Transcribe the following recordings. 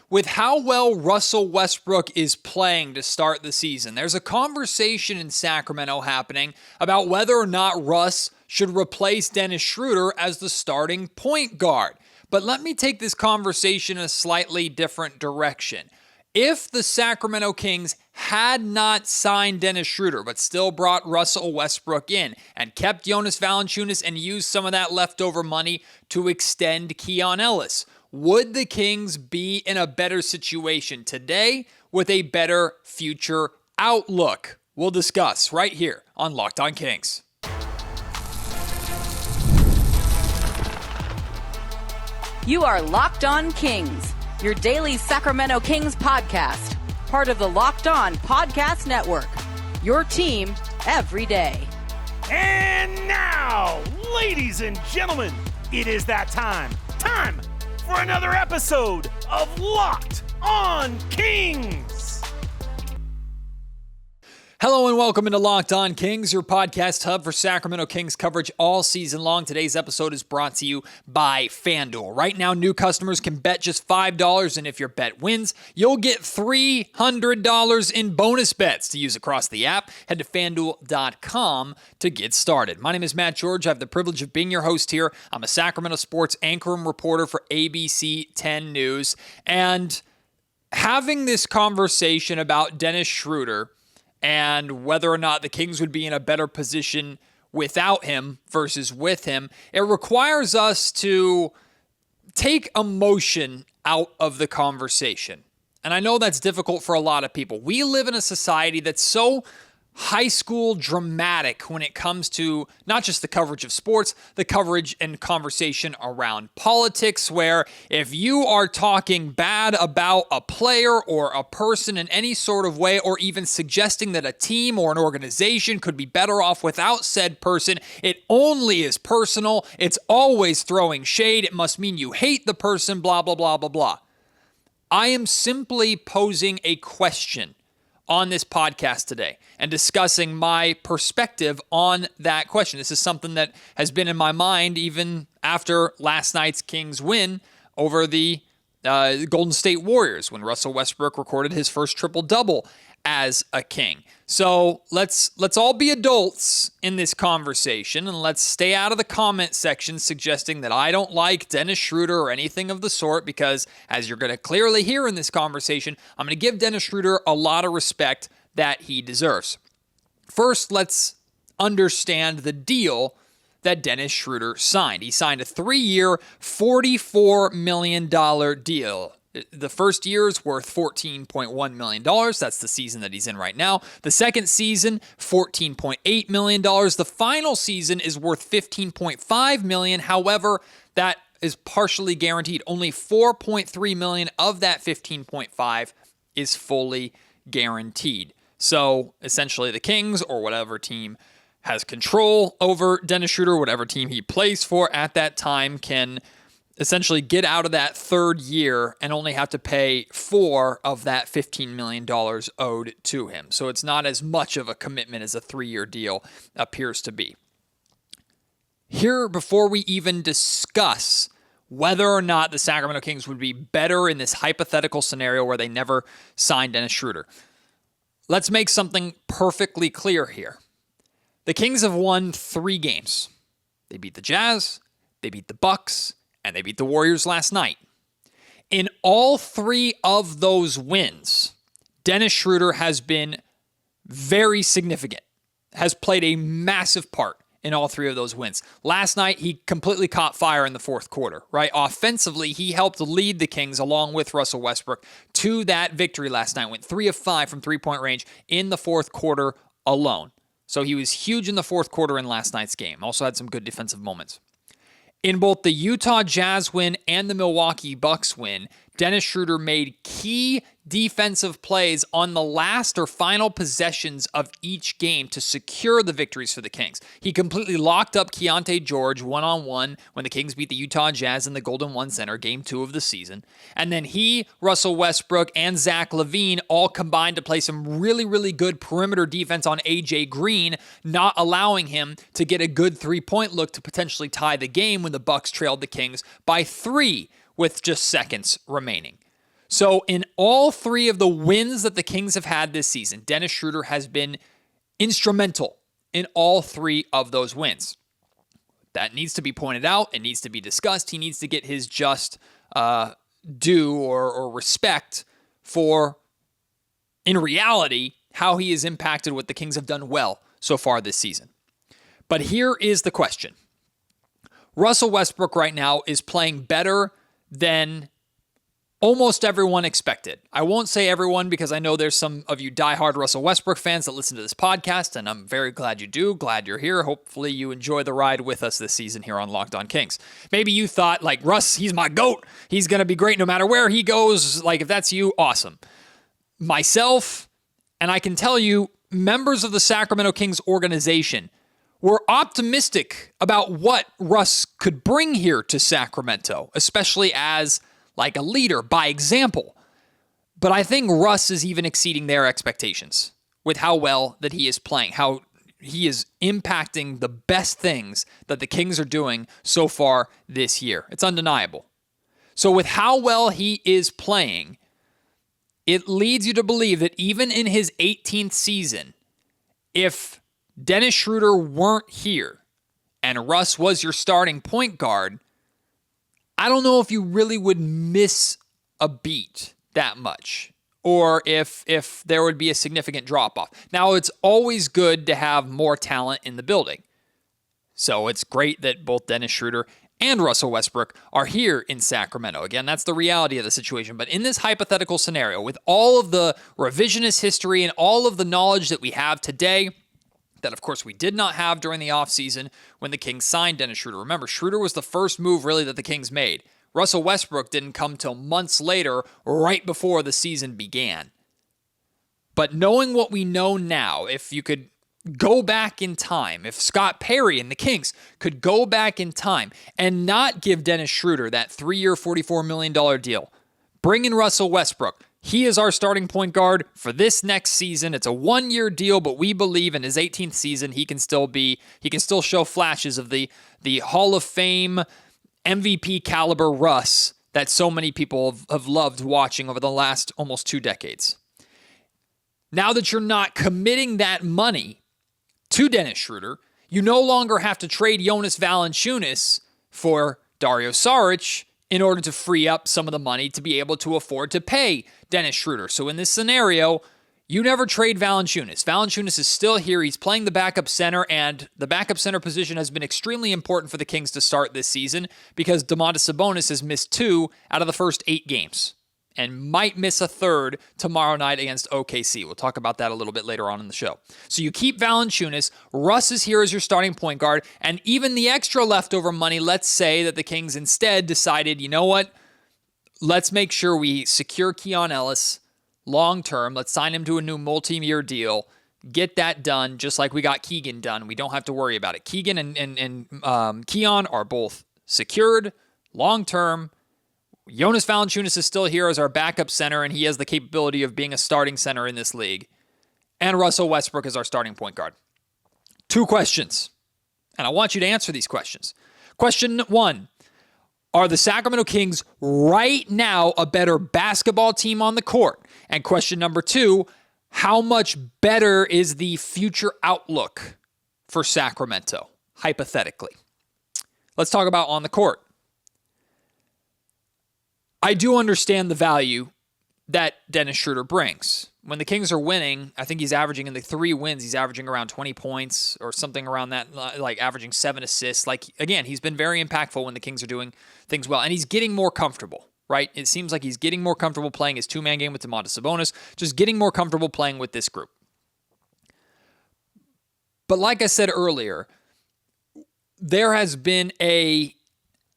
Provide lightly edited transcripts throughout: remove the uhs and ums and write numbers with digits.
With how well Russell Westbrook is playing to start the season, there's a conversation in Sacramento happening about whether or not Russ should replace Dennis Schroder as the starting point guard. But let me take this conversation in a slightly different direction. If the Sacramento Kings had not signed Dennis Schroder, but still brought Russell Westbrook in and kept Jonas Valanciunas and used some of that leftover money to extend Keon Ellis, would the Kings be in a better situation today with a better future outlook? We'll discuss right here on Locked On Kings. You are Locked On Kings, your daily Sacramento Kings podcast, part of the Locked On Podcast Network, your team every day. And now, ladies and gentlemen, it is that time for another episode of Locked On Kings. Hello and welcome into Locked On Kings, your podcast hub for Sacramento Kings coverage all season long. Today's episode is brought to you by FanDuel. Right now, new customers can bet just $5, and if your bet wins, you'll get $300 in bonus bets to use across the app. Head to FanDuel.com to get started. My name is Matt George. I have the privilege of being your host here. I'm a Sacramento sports anchor and reporter for ABC 10 News, and having this conversation about Dennis Schroder and whether or not the Kings would be in a better position without him versus with him, it requires us to take emotion out of the conversation. And I know that's difficult for a lot of people. We live in a society that's so high school dramatic when it comes to not just the coverage of sports, the coverage and conversation around politics, where if you are talking bad about a player or a person in any sort of way, or even suggesting that a team or an organization could be better off without said person, it only is personal. It's always throwing shade. It must mean you hate the person, blah, blah, blah, blah, blah. I am simply posing a question on this podcast today and discussing my perspective on that question. This is something that has been in my mind even after last night's Kings win over the Golden State Warriors when Russell Westbrook recorded his first triple-double as a King. So let's all be adults in this conversation, and let's stay out of the comment section suggesting that I don't like Dennis Schroder or anything of the sort, because as you're going to clearly hear in this conversation, I'm going to give Dennis Schroder a lot of respect that he deserves. First, let's understand the deal that Dennis Schroder signed. He signed a 3-year, $44 million deal. The first year is worth $14.1 million. That's the season that he's in right now. The second season, $14.8 million. The final season is worth $15.5 million. However, that is partially guaranteed. Only $4.3 million of that $15.5 is fully guaranteed. So essentially the Kings, or whatever team has control over Dennis Schroder, whatever team he plays for at that time, can essentially get out of that third year and only have to pay $4 of that $15 million owed to him. So it's not as much of a commitment as a 3-year deal appears to be. Here, before we even discuss whether or not the Sacramento Kings would be better in this hypothetical scenario where they never signed Dennis Schroder, let's make something perfectly clear here. The Kings have won 3 games. They beat the Jazz, they beat the Bucks, and they beat the Warriors last night. In all 3 of those wins, Dennis Schroder has been very significant, has played a massive part in all 3 of those wins. Last night, he completely caught fire in the fourth quarter, right? Offensively, he helped lead the Kings along with Russell Westbrook to that victory last night. Went 3 of 5 from three-point range in the fourth quarter alone. So he was huge in the fourth quarter in last night's game. Also had some good defensive moments. In both the Utah Jazz win and the Milwaukee Bucks win, Dennis Schroder made key defensive plays on the last or final possessions of each game to secure the victories for the Kings. He completely locked up Keontae George one-on-one when the Kings beat the Utah Jazz in the Golden One Center, Game 2 of the season. And then he, Russell Westbrook, and Zach LaVine all combined to play some really, really good perimeter defense on AJ Green, not allowing him to get a good three-point look to potentially tie the game when the Bucks trailed the Kings by 3 with just seconds remaining. So in all three of the wins that the Kings have had this season, Dennis Schroder has been instrumental in all three of those wins. That needs to be pointed out. It needs to be discussed. He needs to get his just due or respect for, in reality, how he has impacted what the Kings have done well so far this season. But here is the question. Russell Westbrook right now is playing better than almost everyone expected. I won't say everyone because I know there's some of you diehard Russell Westbrook fans that listen to this podcast, and I'm very glad you do. Glad you're here. Hopefully you enjoy the ride with us this season here on Locked On Kings. Maybe you thought, like, Russ, he's my GOAT. He's going to be great no matter where he goes. Like, if that's you, awesome. Myself, and I can tell you, members of the Sacramento Kings organization were optimistic about what Russ could bring here to Sacramento, especially as like a leader by example. But I think Russ is even exceeding their expectations with how well that he is playing, how he is impacting the best things that the Kings are doing so far this year. It's undeniable. So with how well he is playing, it leads you to believe that even in his 18th season, if Dennis Schroder weren't here and Russ was your starting point guard, I don't know if you really would miss a beat that much or if there would be a significant drop-off. Now, it's always good to have more talent in the building. So it's great that both Dennis Schroder and Russell Westbrook are here in Sacramento. Again, that's the reality of the situation. But in this hypothetical scenario, with all of the revisionist history and all of the knowledge that we have today, that, of course, we did not have during the offseason when the Kings signed Dennis Schroder. Remember, Schroder was the first move, really, that the Kings made. Russell Westbrook didn't come till months later, right before the season began. But knowing what we know now, if you could go back in time, if Scott Perry and the Kings could go back in time and not give Dennis Schroder that 3-year, $44 million deal, bring in Russell Westbrook, he is our starting point guard for this next season. It's a 1-year deal, but we believe in his 18th season, he can still show flashes of the Hall of Fame MVP caliber Russ that so many people have loved watching over the last almost 2 decades. Now that you're not committing that money to Dennis Schroder, you no longer have to trade Jonas Valanciunas for Dario Saric in order to free up some of the money to be able to afford to pay Dennis Schroder. So in this scenario, you never trade Valanciunas. Valanciunas is still here. He's playing the backup center, and the backup center position has been extremely important for the Kings to start this season because Domantas Sabonis has missed 2 out of the first 8 games and might miss a third tomorrow night against OKC. We'll talk about that a little bit later on in the show. So you keep Valanciunas. Russ is here as your starting point guard, and even the extra leftover money, let's say that the Kings instead decided, you know what? Let's make sure we secure Keon Ellis long-term. Let's sign him to a new multi-year deal. Get that done just like we got Keegan done. We don't have to worry about it. Keegan and Keon are both secured long-term. Jonas Valanciunas is still here as our backup center, and he has the capability of being a starting center in this league. And Russell Westbrook is our starting point guard. 2 questions, and I want you to answer these questions. Question 1, are the Sacramento Kings right now a better basketball team on the court? And question number 2, how much better is the future outlook for Sacramento, hypothetically? Let's talk about on the court. I do understand the value that Dennis Schroder brings. When the Kings are winning, I think he's averaging in the 3 wins, he's averaging around 20 points or something around that, like averaging 7 assists. Like, again, he's been very impactful when the Kings are doing things well, and he's getting more comfortable, right? It seems like he's getting more comfortable playing his 2-man game with Domantas Sabonis, just getting more comfortable playing with this group. But like I said earlier, there has been a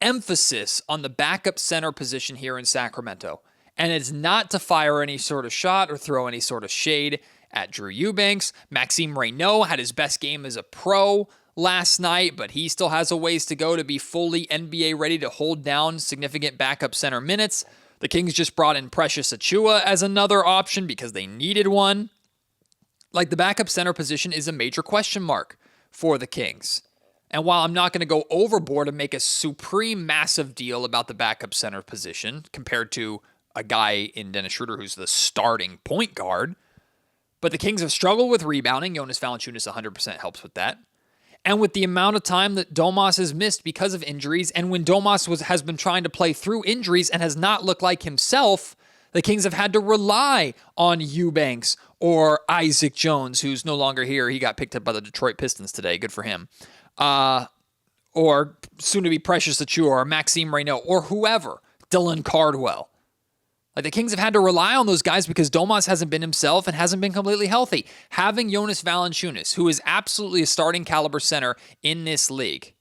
emphasis on the backup center position here in Sacramento. And it's not to fire any sort of shot or throw any sort of shade at Drew Eubanks. Maxime Reynaud had his best game as a pro last night, but he still has a ways to go to be fully NBA ready to hold down significant backup center minutes. The Kings just brought in Precious Achiuwa as another option because they needed one. Like, the backup center position is a major question mark for the Kings. And while I'm not going to go overboard and make a supreme massive deal about the backup center position compared to a guy in Dennis Schroder who's the starting point guard. But the Kings have struggled with rebounding. Jonas Valanciunas 100% helps with that. And with the amount of time that Domas has missed because of injuries, and when Domas has been trying to play through injuries and has not looked like himself, the Kings have had to rely on Eubanks or Isaac Jones, who's no longer here. He got picked up by the Detroit Pistons today. Good for him. Or soon-to-be Precious Achiuwa or Maxime Reynaud or whoever, Dylan Cardwell. Like the Kings have had to rely on those guys because Domas hasn't been himself and hasn't been completely healthy. Having Jonas Valanciunas, who is absolutely a starting caliber center in this league,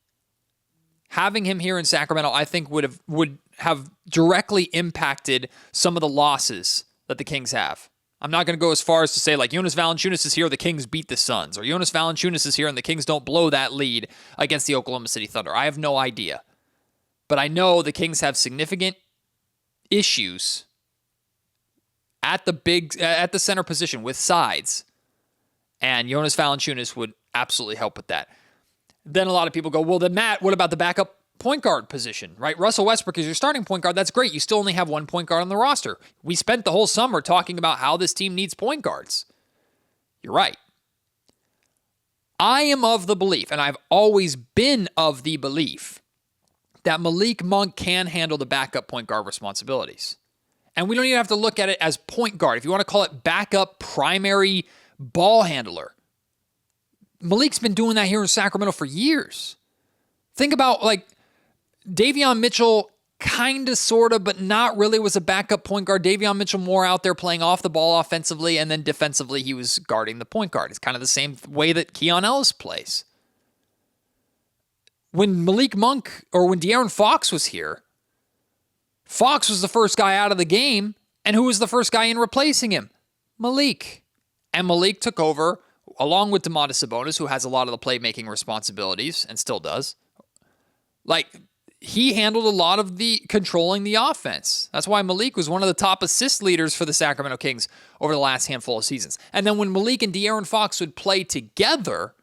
having him here in Sacramento, I think would have directly impacted some of the losses that the Kings have. I'm not going to go as far as to say like Jonas Valanciunas is here, the Kings beat the Suns, or Jonas Valanciunas is here and the Kings don't blow that lead against the Oklahoma City Thunder. I have no idea. But I know the Kings have significant issues at the center position with sides, and Jonas Valanciunas would absolutely help with that. Then a lot of people go, well, then Matt, what about the backup point guard position, right? Russell Westbrook is your starting point guard. That's great. You still only have one point guard on the roster. We spent the whole summer talking about how this team needs point guards. You're right. I am of the belief, and I've always been of the belief, that Malik Monk can handle the backup point guard responsibilities. And we don't even have to look at it as point guard. If you want to call it backup primary ball handler, Malik's been doing that here in Sacramento for years. Think about like Davion Mitchell, kind of, sort of, but not really was a backup point guard. Davion Mitchell more out there playing off the ball offensively, and then defensively he was guarding the point guard. It's kind of the same way that Keon Ellis plays. When Malik Monk or when De'Aaron Fox was here, Fox was the first guy out of the game, and who was the first guy in replacing him? Malik. And Malik took over, along with Domantas Sabonis, who has a lot of the playmaking responsibilities, and still does. Like, he handled a lot of the controlling the offense. That's why Malik was one of the top assist leaders for the Sacramento Kings over the last handful of seasons. And then when Malik and De'Aaron Fox would play together,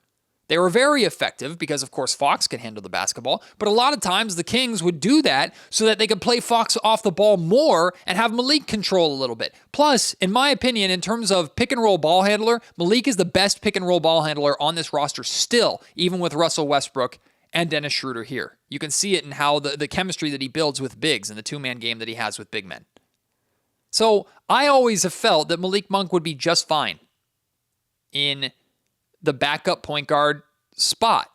they were very effective because, of course, Fox can handle the basketball. But a lot of times the Kings would do that so that they could play Fox off the ball more and have Malik control a little bit. Plus, in my opinion, in terms of pick-and-roll ball handler, Malik is the best pick-and-roll ball handler on this roster still, even with Russell Westbrook and Dennis Schroder here. You can see it in how the chemistry that he builds with bigs and the two-man game that he has with big men. So I always have felt that Malik Monk would be just fine in the backup point guard spot,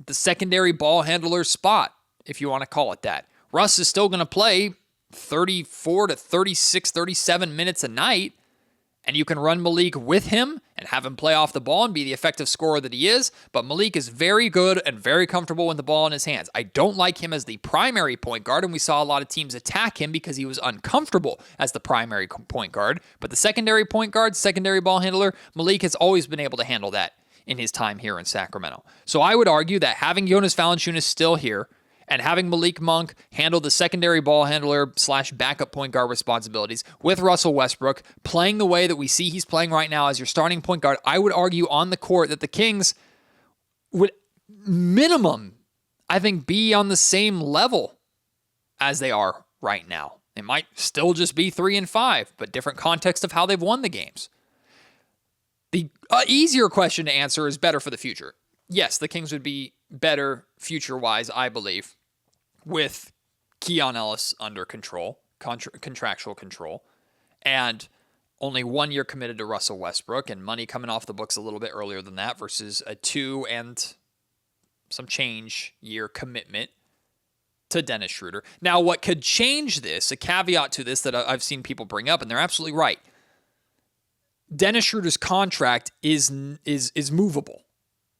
the secondary ball handler spot, if you want to call it that. Russ is still going to play 34 to 36, 37 minutes a night, and you can run Malik with him and have him play off the ball and be the effective scorer that he is, but Malik is very good and very comfortable with the ball in his hands. I don't like him as the primary point guard, and we saw a lot of teams attack him because he was uncomfortable as the primary point guard, but the secondary point guard, secondary ball handler, Malik has always been able to handle that in his time here in Sacramento. So I would argue that having Jonas Valanciunas still here and having Malik Monk handle the secondary ball handler / backup point guard responsibilities with Russell Westbrook playing the way that we see he's playing right now as your starting point guard, I would argue on the court that the Kings would minimum, I think, be on the same level as they are right now. It might still just be 3-5, but different context of how they've won the games. The easier question to answer is better for the future. Yes, the Kings would be better future-wise, I believe, with Keon Ellis under control, contractual control, and only 1 year committed to Russell Westbrook and money coming off the books a little bit earlier than that versus a 2 and some change year commitment to Dennis Schroder. Now, what could change this, a caveat to this that I've seen people bring up, and they're absolutely right, Dennis Schroder's contract is movable.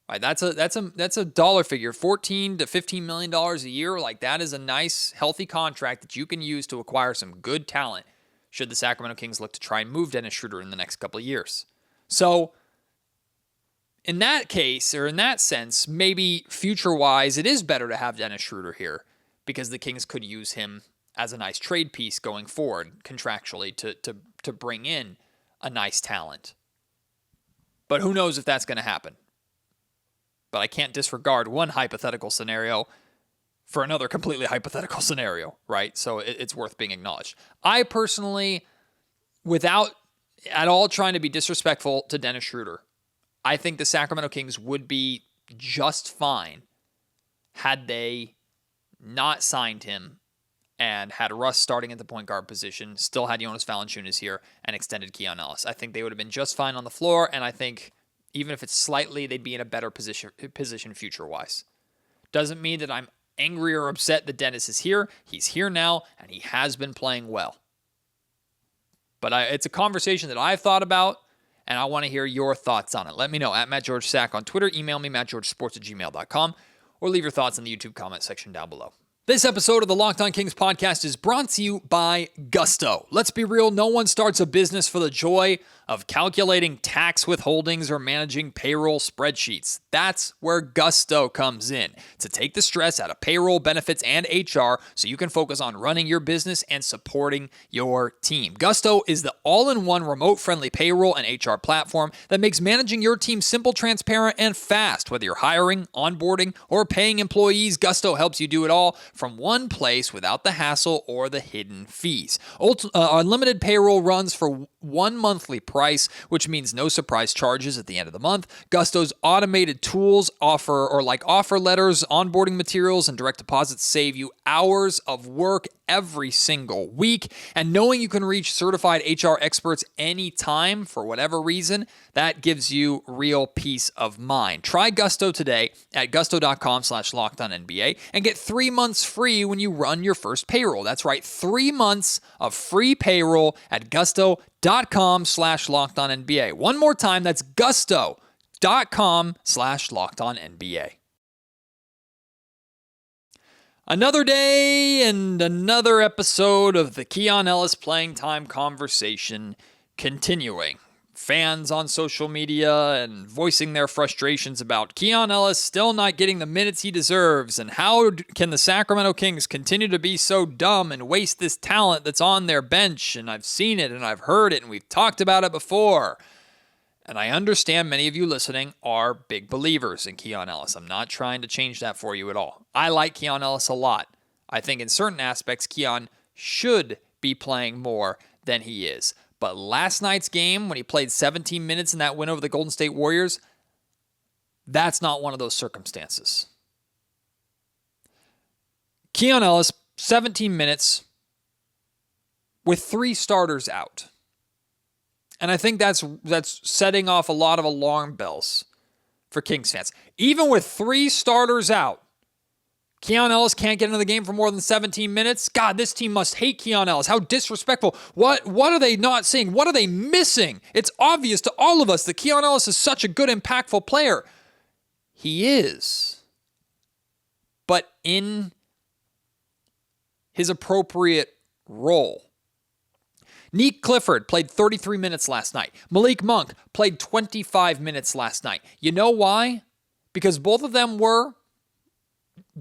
Right, that's a dollar figure, $14 to $15 million a year. Like, that is a nice, healthy contract that you can use to acquire some good talent should the Sacramento Kings look to try and move Dennis Schroder in the next couple of years. So in that case, or in that sense, maybe future-wise, it is better to have Dennis Schroder here because the Kings could use him as a nice trade piece going forward contractually to bring in a nice talent. But who knows if that's going to happen. But I can't disregard one hypothetical scenario for another completely hypothetical scenario, right? So it's worth being acknowledged. I personally, without at all trying to be disrespectful to Dennis Schroder, I think the Sacramento Kings would be just fine had they not signed him and had Russ starting at the point guard position, still had Jonas Valanciunas here, and extended Keon Ellis. I think they would have been just fine on the floor, and I think even if it's slightly, they'd be in a better position future-wise. Doesn't mean that I'm angry or upset that Dennis is here. He's here now, and he has been playing well. But it's a conversation that I've thought about, and I want to hear your thoughts on it. Let me know at MattGeorgeSack on Twitter. Email me, mattgeorgesports@gmail.com, or leave your thoughts in the YouTube comment section down below. This episode of the Locked On Kings podcast is brought to you by Gusto. Let's be real, no one starts a business for the joy of calculating tax withholdings or managing payroll spreadsheets. That's where Gusto comes in, to take the stress out of payroll, benefits, and HR so you can focus on running your business and supporting your team. Gusto is the all-in-one remote-friendly payroll and HR platform that makes managing your team simple, transparent, and fast. Whether you're hiring, onboarding, or paying employees, Gusto helps you do it all from one place without the hassle or the hidden fees. Unlimited payroll runs for one monthly price, which means no surprise charges at the end of the month. Gusto's automated tools offer letters, onboarding materials, and direct deposits save you hours of work every single week. And knowing you can reach certified HR experts anytime for whatever reason, that gives you real peace of mind. Try Gusto today at gusto.com/lockedonnba and get 3 months free when you run your first payroll. That's right, 3 months of free payroll at gusto.com/lockedonnba. One more time, that's gusto.com/lockedonnba. Another day and another episode of the Keon Ellis playing time conversation continuing. Fans on social media and voicing their frustrations about Keon Ellis still not getting the minutes he deserves, and how can the Sacramento Kings continue to be so dumb and waste this talent that's on their bench. And I've seen it and I've heard it and we've talked about it before. And I understand many of you listening are big believers in Keon Ellis. I'm not trying to change that for you at all. I like Keon Ellis a lot. I think in certain aspects, Keon should be playing more than he is. But last night's game, when he played 17 minutes in that win over the Golden State Warriors, that's not one of those circumstances. Keon Ellis, 17 minutes with 3 starters out. And I think that's setting off a lot of alarm bells for Kings fans. Even with 3 starters out, Keon Ellis can't get into the game for more than 17 minutes. God, this team must hate Keon Ellis. How disrespectful. What are they not seeing? What are they missing? It's obvious to all of us that Keon Ellis is such a good, impactful player. He is. But in his appropriate role. Nick Clifford played 33 minutes last night. Malik Monk played 25 minutes last night. You know why? Because both of them were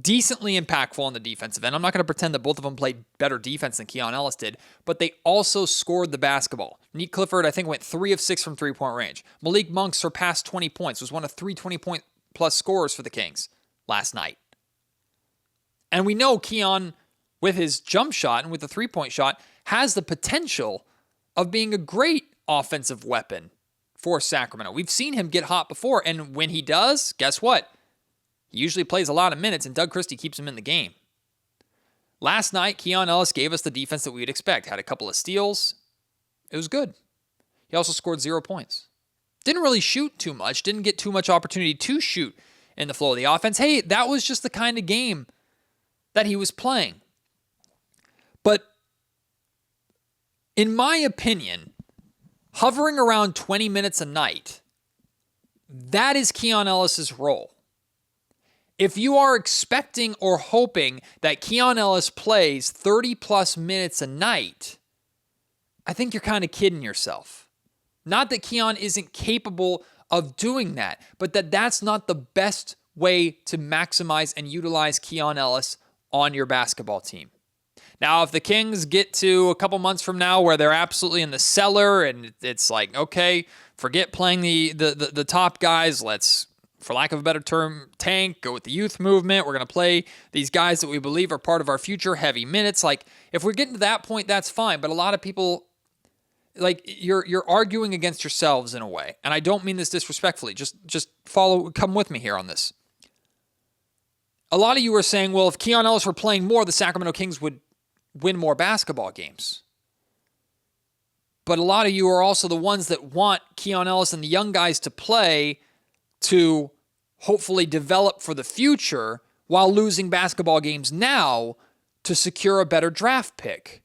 decently impactful on the defensive end. I'm not going to pretend that both of them played better defense than Keon Ellis did, but they also scored the basketball. Nick Clifford, I think, went 3 of 6 from three-point range. Malik Monk surpassed 20 points, was one of 3 20-point-plus scorers for the Kings last night. And we know Keon, with his jump shot and with the three-point shot, has the potential of being a great offensive weapon for Sacramento. We've seen him get hot before, and when he does, guess what? He usually plays a lot of minutes, and Doug Christie keeps him in the game. Last night, Keon Ellis gave us the defense that we'd expect. Had a couple of steals. It was good. He also scored 0 points. Didn't really shoot too much. Didn't get too much opportunity to shoot in the flow of the offense. Hey, that was just the kind of game that he was playing. But in my opinion, hovering around 20 minutes a night, that is Keon Ellis' role. If you are expecting or hoping that Keon Ellis plays 30-plus minutes a night, I think you're kind of kidding yourself. Not that Keon isn't capable of doing that, but that's not the best way to maximize and utilize Keon Ellis on your basketball team. Now, if the Kings get to a couple months from now where they're absolutely in the cellar and it's like, okay, forget playing the top guys, let's for lack of a better term, tank, go with the youth movement. We're going to play these guys that we believe are part of our future, heavy minutes. Like, if we're getting to that point, that's fine. But a lot of people, like, you're arguing against yourselves in a way. And I don't mean this disrespectfully. Just come with me here on this. A lot of you are saying, well, if Keon Ellis were playing more, the Sacramento Kings would win more basketball games. But a lot of you are also the ones that want Keon Ellis and the young guys to play to hopefully develop for the future while losing basketball games now to secure a better draft pick.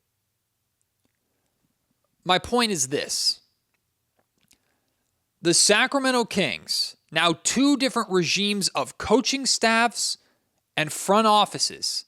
My point is this. The Sacramento Kings, now 2 different regimes of coaching staffs and front offices,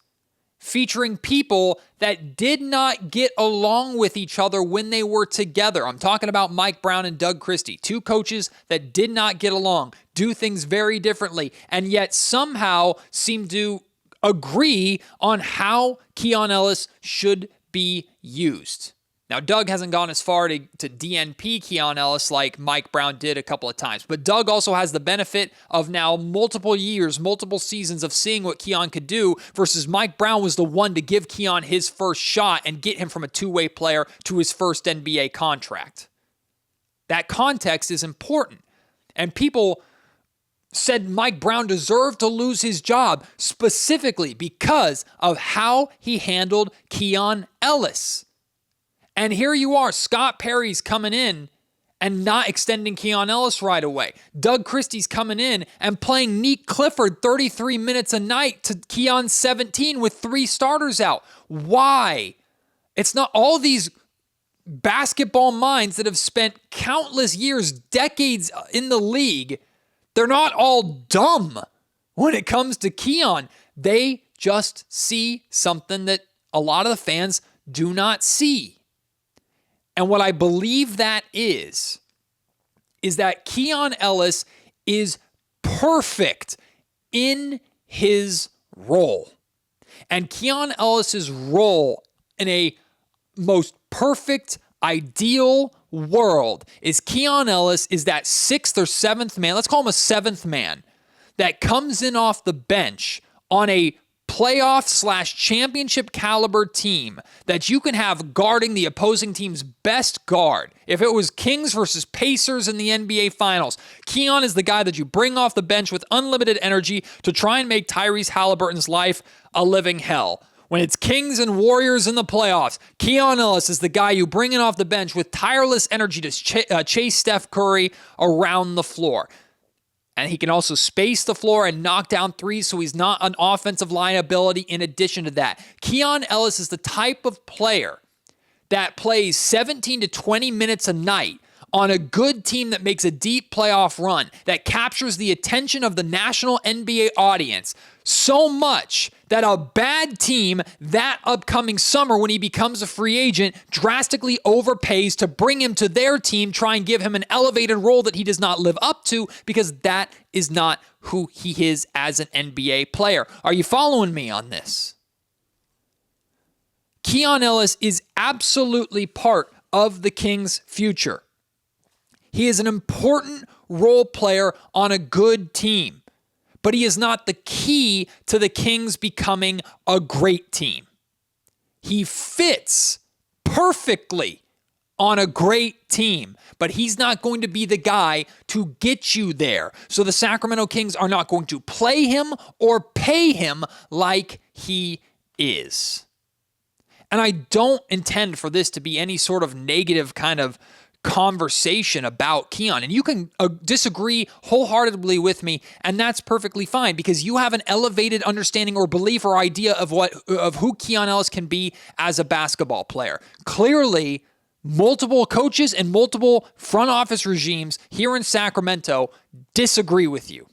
featuring people that did not get along with each other when they were together. I'm talking about Mike Brown and Doug Christie, 2 coaches that did not get along, do things very differently, and yet somehow seem to agree on how Keon Ellis should be used. Now, Doug hasn't gone as far to DNP Keon Ellis like Mike Brown did a couple of times. But Doug also has the benefit of now multiple years, multiple seasons of seeing what Keon could do versus Mike Brown was the one to give Keon his first shot and get him from a 2-way player to his first NBA contract. That context is important. And people said Mike Brown deserved to lose his job specifically because of how he handled Keon Ellis. And here you are, Scott Perry's coming in and not extending Keon Ellis right away. Doug Christie's coming in and playing Nick Clifford 33 minutes a night to Keon's 17 with 3 starters out. Why? It's not all these basketball minds that have spent countless years, decades in the league. They're not all dumb when it comes to Keon. They just see something that a lot of the fans do not see. And what I believe that is that Keon Ellis is perfect in his role. And Keon Ellis's role in a most perfect, ideal world is Keon Ellis is that 6th or 7th man, let's call him a 7th man, that comes in off the bench on a playoff/championship caliber team that you can have guarding the opposing team's best guard. If it was Kings versus Pacers in the NBA Finals, Keon is the guy that you bring off the bench with unlimited energy to try and make Tyrese Halliburton's life a living hell. When it's Kings and Warriors in the playoffs, Keon Ellis is the guy you bring in off the bench with tireless energy to chase Steph Curry around the floor. And he can also space the floor and knock down threes, so he's not an offensive liability in addition to that. Keon Ellis is the type of player that plays 17 to 20 minutes a night on a good team that makes a deep playoff run, that captures the attention of the national NBA audience so much that a bad team that upcoming summer when he becomes a free agent drastically overpays to bring him to their team, try and give him an elevated role that he does not live up to because that is not who he is as an NBA player. Are you following me on this? Keon Ellis is absolutely part of the Kings' future. He is an important role player on a good team, but he is not the key to the Kings becoming a great team. He fits perfectly on a great team, but he's not going to be the guy to get you there. So the Sacramento Kings are not going to play him or pay him like he is. And I don't intend for this to be any sort of negative kind of conversation about Keon. And you can disagree wholeheartedly with me, and that's perfectly fine because you have an elevated understanding or belief or idea of who Keon Ellis can be as a basketball player. Clearly, multiple coaches and multiple front office regimes here in Sacramento disagree with you.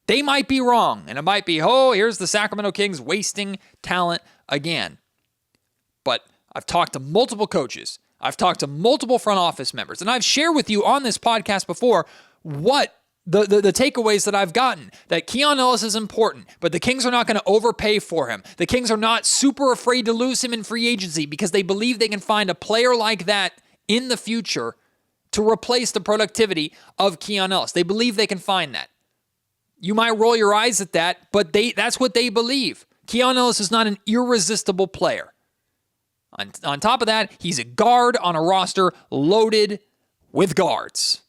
They might be wrong, and it might be, here's the Sacramento Kings wasting talent again. But I've talked to multiple coaches. I've talked to multiple front office members, and I've shared with you on this podcast before what the takeaways that I've gotten, that Keon Ellis is important, but the Kings are not going to overpay for him. The Kings are not super afraid to lose him in free agency because they believe they can find a player like that in the future to replace the productivity of Keon Ellis. They believe they can find that. You might roll your eyes at that, but that's what they believe. Keon Ellis is not an irresistible player. On top of that, he's a guard on a roster loaded with guards.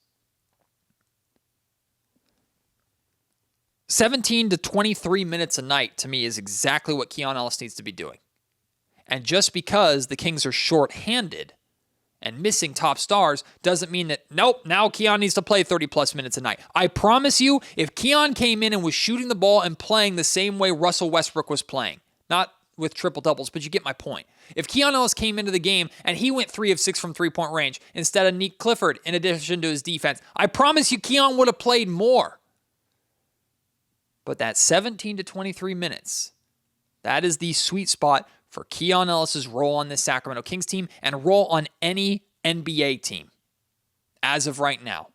17 to 23 minutes a night, to me, is exactly what Keon Ellis needs to be doing. And just because the Kings are short-handed and missing top stars doesn't mean that, nope, now Keon needs to play 30-plus minutes a night. I promise you, if Keon came in and was shooting the ball and playing the same way Russell Westbrook was playing, not with triple-doubles, but you get my point. If Keon Ellis came into the game and he went 3 of 6 from three-point range instead of Nick Clifford in addition to his defense, I promise you Keon would have played more. But that 17 to 23 minutes, that is the sweet spot for Keon Ellis' role on this Sacramento Kings team and role on any NBA team as of right now.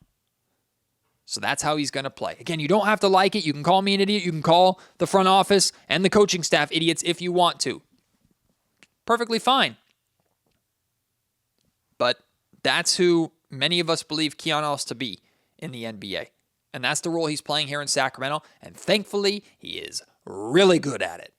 So that's how he's going to play. Again, you don't have to like it. You can call me an idiot. You can call the front office and the coaching staff idiots if you want to. Perfectly fine. But that's who many of us believe Keon Ellis to be in the NBA. And that's the role he's playing here in Sacramento. And thankfully, he is really good at it.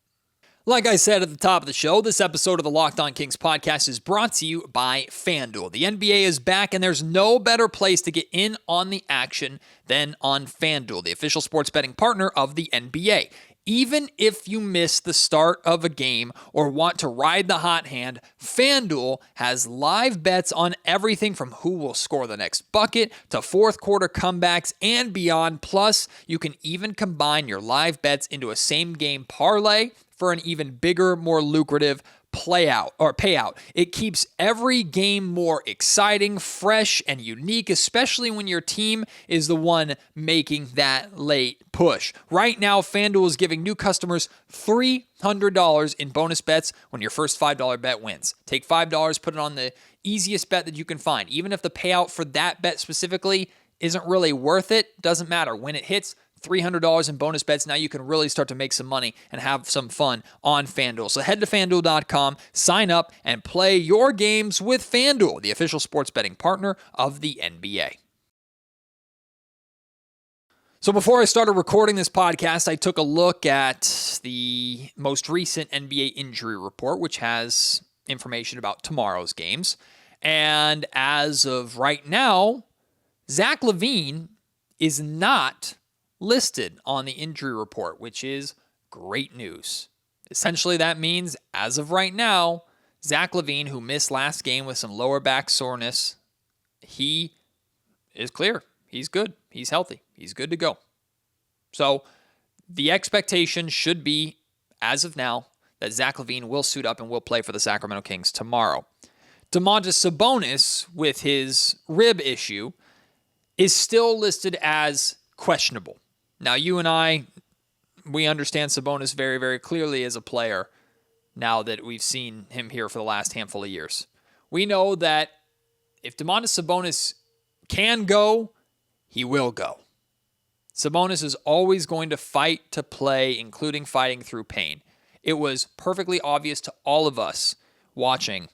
Like I said at the top of the show, this episode of the Locked On Kings podcast is brought to you by FanDuel. The NBA is back, and there's no better place to get in on the action than on FanDuel, the official sports betting partner of the NBA. Even if you miss the start of a game or want to ride the hot hand, FanDuel has live bets on everything from who will score the next bucket to fourth quarter comebacks and beyond. Plus, you can even combine your live bets into a same-game parlay for an even bigger, more lucrative payout. It keeps every game more exciting, fresh, and unique, especially when your team is the one making that late push. Right now, FanDuel is giving new customers $300 in bonus bets when your first $5 bet wins. Take $5, put it on the easiest bet that you can find. Even if the payout for that bet specifically isn't really worth it, doesn't matter. When it hits $300 in bonus bets, now you can really start to make some money and have some fun on FanDuel. So head to FanDuel.com, sign up, and play your games with FanDuel, the official sports betting partner of the NBA. So before I started recording this podcast, I took a look at the most recent NBA injury report, which has information about tomorrow's games. And as of right now, Zach LaVine is not listed on the injury report, which is great news. Essentially, that means, as of right now, Zach LaVine, who missed last game with some lower back soreness, he is clear. He's good. He's healthy. He's good to go. So the expectation should be, as of now, that Zach LaVine will suit up and will play for the Sacramento Kings tomorrow. Domantas Sabonis, with his rib issue, is still listed as questionable. Now, you and I, we understand Sabonis very, very clearly as a player now that we've seen him here for the last handful of years. We know that if Domantas Sabonis can go, he will go. Sabonis is always going to fight to play, including fighting through pain. It was perfectly obvious to all of us watching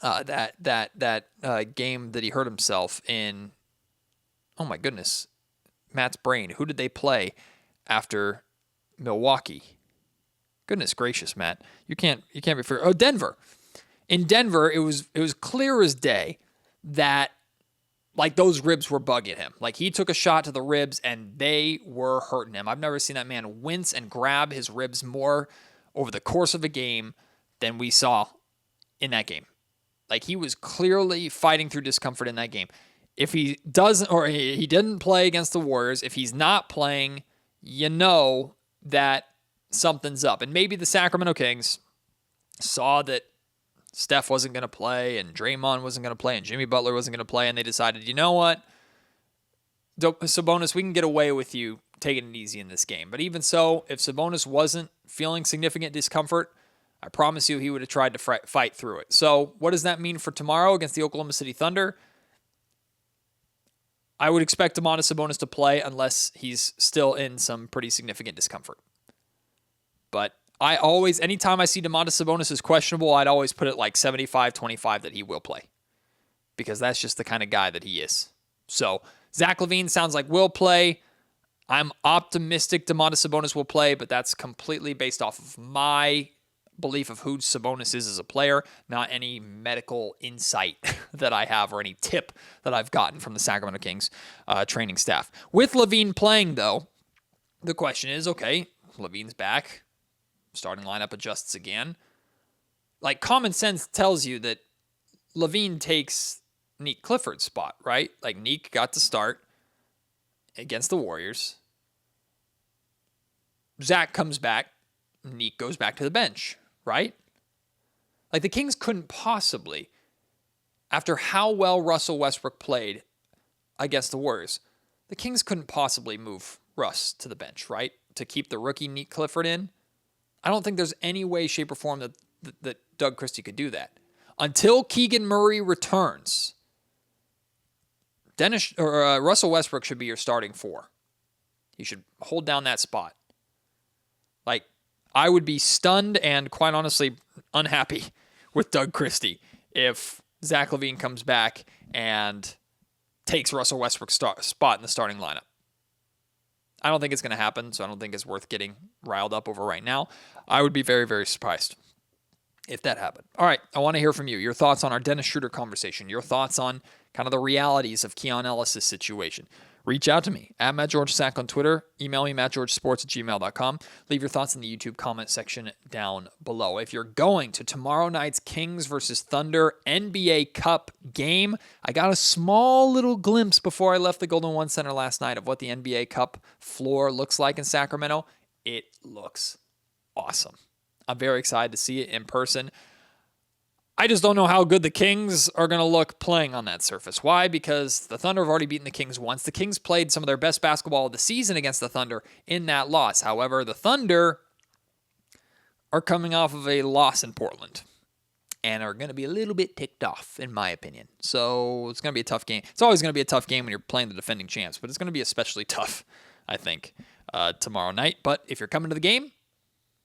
that game that he hurt himself in. Oh my goodness. Matt's brain. Who did they play after Milwaukee? Goodness gracious, Matt. You can't be fair. Oh, Denver. In Denver, it was clear as day that like those ribs were bugging him. Like he took a shot to the ribs and they were hurting him. I've never seen that man wince and grab his ribs more over the course of a game than we saw in that game. Like he was clearly fighting through discomfort in that game. If he doesn't, or he didn't play against the Warriors, if he's not playing, you know that something's up. And maybe the Sacramento Kings saw that Steph wasn't going to play and Draymond wasn't going to play and Jimmy Butler wasn't going to play, and they decided, you know what, Sabonis, we can get away with you taking it easy in this game. But even so, if Sabonis wasn't feeling significant discomfort, I promise you he would have tried to fight through it. So what does that mean for tomorrow against the Oklahoma City Thunder? I would expect Domantas Sabonis to play unless he's still in some pretty significant discomfort. But anytime I see Domantas Sabonis is questionable, I'd always put it like 75-25 that he will play. because that's just the kind of guy that he is. So Zach LaVine sounds like will play. I'm optimistic Domantas Sabonis will play, but that's completely based off of my belief of who Sabonis is as a player, not any medical insight that I have or any tip that I've gotten from the Sacramento Kings training staff. With LaVine playing, though, the question is, okay, LaVine's back. Starting lineup adjusts again. Like, common sense tells you that LaVine takes Nick Clifford's spot, right? Like, Nick got to start against the Warriors. Zach comes back. Nick goes back to the bench, right? Like, the Kings couldn't possibly, after how well Russell Westbrook played against the Warriors, the Kings couldn't possibly move Russ to the bench, right? To keep the rookie Nick Clifford in. I don't think there's any way, shape, or form that Doug Christie could do that. Until Keegan Murray returns, Russell Westbrook should be your starting 4. He should hold down that spot. Like, I would be stunned and, quite honestly, unhappy with Doug Christie if Zach LaVine comes back and takes Russell Westbrook's spot in the starting lineup. I don't think it's going to happen, so I don't think it's worth getting riled up over right now. I would be very, very surprised if that happened. All right, I want to hear from you. Your thoughts on our Dennis Schroder conversation. Your thoughts on kind of the realities of Keon Ellis' situation. Reach out to me at MattGeorgeSack on Twitter. Email me, mattgeorgesports@gmail.com. Leave your thoughts in the YouTube comment section down below. If you're going to tomorrow night's Kings versus Thunder NBA Cup game, I got a small little glimpse before I left the Golden One Center last night of what the NBA Cup floor looks like in Sacramento. It looks awesome. I'm very excited to see it in person. I just don't know how good the Kings are going to look playing on that surface. Why? Because the Thunder have already beaten the Kings once. The Kings played some of their best basketball of the season against the Thunder in that loss. However, the Thunder are coming off of a loss in Portland and are going to be a little bit ticked off, in my opinion. So it's going to be a tough game. It's always going to be a tough game when you're playing the defending champs, but it's going to be especially tough, I think, tomorrow night. But if you're coming to the game,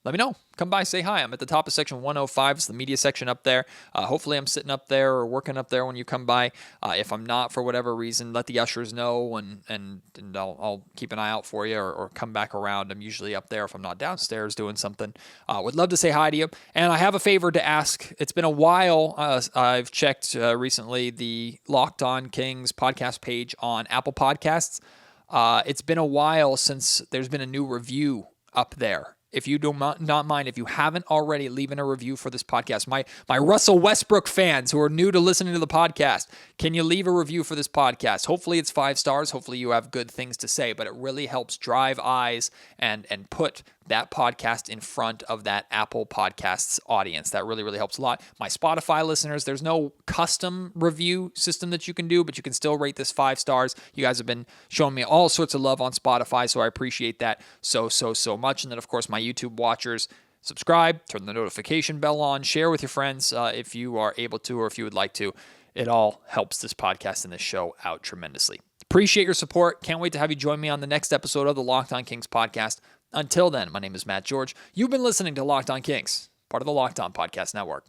let me know. Come by, say hi. I'm at the top of section 105. It's the media section up there. Hopefully I'm sitting up there or working up there when you come by. If I'm not, for whatever reason, let the ushers know, and I'll keep an eye out for you or come back around. I'm usually up there if I'm not downstairs doing something. Would love to say hi to you. And I have a favor to ask. It's been a while. I've checked recently the Locked On Kings podcast page on Apple Podcasts. It's been a while since there's been a new review up there. If you do not mind, if you haven't already, leaving a review for this podcast. My Russell Westbrook fans who are new to listening to the podcast, can you leave a review for this podcast? Hopefully it's 5 stars. Hopefully you have good things to say, but it really helps drive eyes and put that podcast in front of that Apple Podcasts audience. That really, really helps a lot. My Spotify listeners, there's no custom review system that you can do, but you can still rate this 5 stars. You guys have been showing me all sorts of love on Spotify, so I appreciate that so much. And then, of course, my YouTube watchers, subscribe, turn the notification bell on, share with your friends if you are able to or if you would like to. It all helps this podcast and this show out tremendously. Appreciate your support. Can't wait to have you join me on the next episode of the Locked On Kings podcast. Until then, my name is Matt George. You've been listening to Locked On Kings, part of the Locked On Podcast Network.